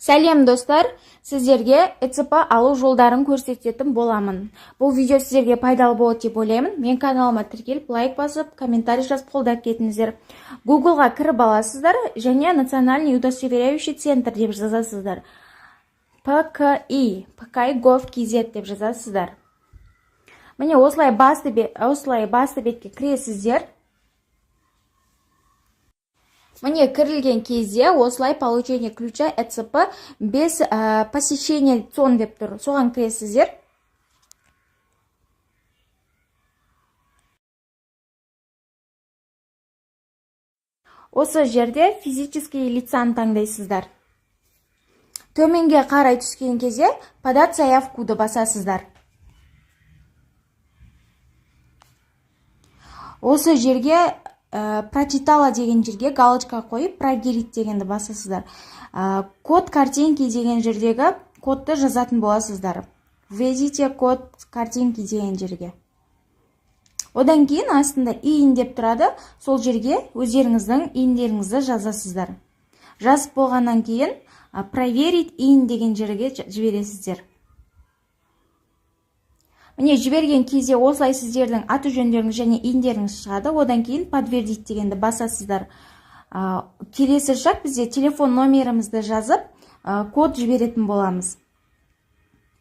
Сәлем достар, сіздерге ЭЦП алу жолдарын көрсететін боламын. Бұл видео сіздерге пайдалы болады деп ойлаймын. Мен каналыма тіркеліп, лайк басып, комментарий жазып қолдап кетіңіздер. Googleға кіріп аласыздар және Национальный удостоверяющий центр деп жазасыздар. PKI Gov.kz деп жазасыздар. Міне осылай басты бетке кіресіздер. Мне кірілген кезде осылай получение ключа ЭЦП без посещения ЦОН деп тұр. Соған кіресіздер. Осы жерде физический лицаны таңдайсыздар. Төменге қарай түскен кезде подать заявкуды басасыздар. Осы жерге прочитала деген жерге галочка қойып, проверить дегенді басасыздар. Код картинки деген жердегі кодты жазатын боласыздар. Введите код картинки деген жерге. Одан кейін астында иін деп тұрады, сол жерге өздеріңіздің иіндеріңізді жазасыздар. Жазып болғаннан кейін проверить иін деген жерге жібересіздер. Міне жіберген кезде осылай сіздердің аты жөндеріңіз және иіндеріңіз шығады. Одан кейін подтвердить дегенді басасыздар. Келесі шаг бізде телефон номерімізді жазып, код жіберетін боламыз.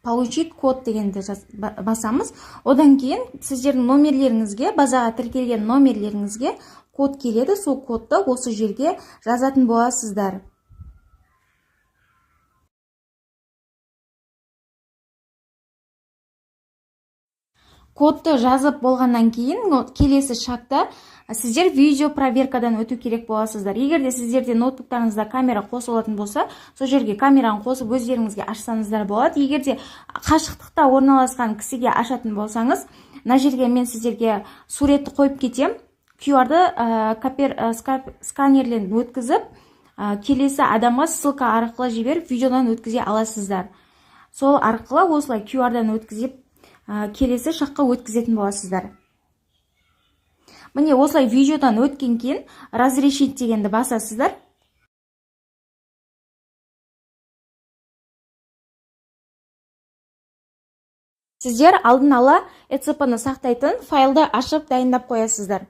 Получить код дегенді басамыз. Одан кейін сіздердің номерлеріңізге, базаға тіркелген номерлеріңізге код келеді. Сол кодты осы жерге жазатын боласыздар. Кодты жазып болғаннан кейін келесі шақта сіздер видео проверкадан өту керек боласыздар. Егерде сіздерде ноутбуктарыңызда камера қосылатын болса, сол жерге камераны қосып өздеріңізге ашсаңыздар болады. Егерде қашықтықта орналасқан кісіге ашатын болсаңыз, мына жерге мен сіздерге суретті қойып кетем. QR-ды сканерлен өткізіп, келесі адамға ссылка арқылы жіберіп, видеодан өткізе аласыздар. Сол арқылы осылай QR-дан өткізіп келесі шаққа өткізетін боласыздар. Міне осылай видеодан өткен кейін разрешить дегенді басасыздар. Сіздер алдын ала ЭЦП-ны сақтайтын файлды ашып дайындап қоясыздар.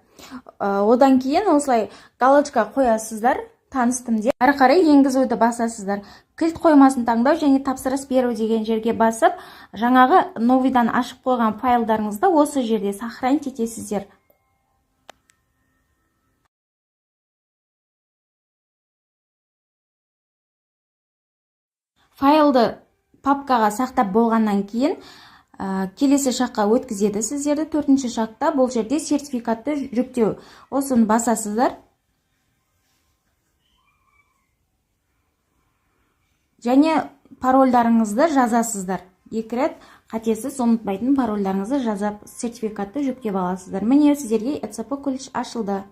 Одан кейін осылай галочка қоясыздар. Таныстым деп. Ары қарай енгізуді басасыздар. Кілт қоймасын таңдау және тапсырыс беру деген жерге басып, жаңағы новыйдан ашып қойған файлдарыңызды осы жерде сохранить етесіздер. Файлды папкаға сақтап болғаннан кейін келесі шаққа өткізеді сіздерді. Төртінші шақта бұл жерде сертификатты жүктеу. Осыны басасыздар. Және парольдарыңызды жазасыздар. Екі рет қатесіз ұмытпайтын парольдарыңызды жазып, сертификатты жүктеп аласыздар. Міне сіздерге ЭЦП ключ ашылды.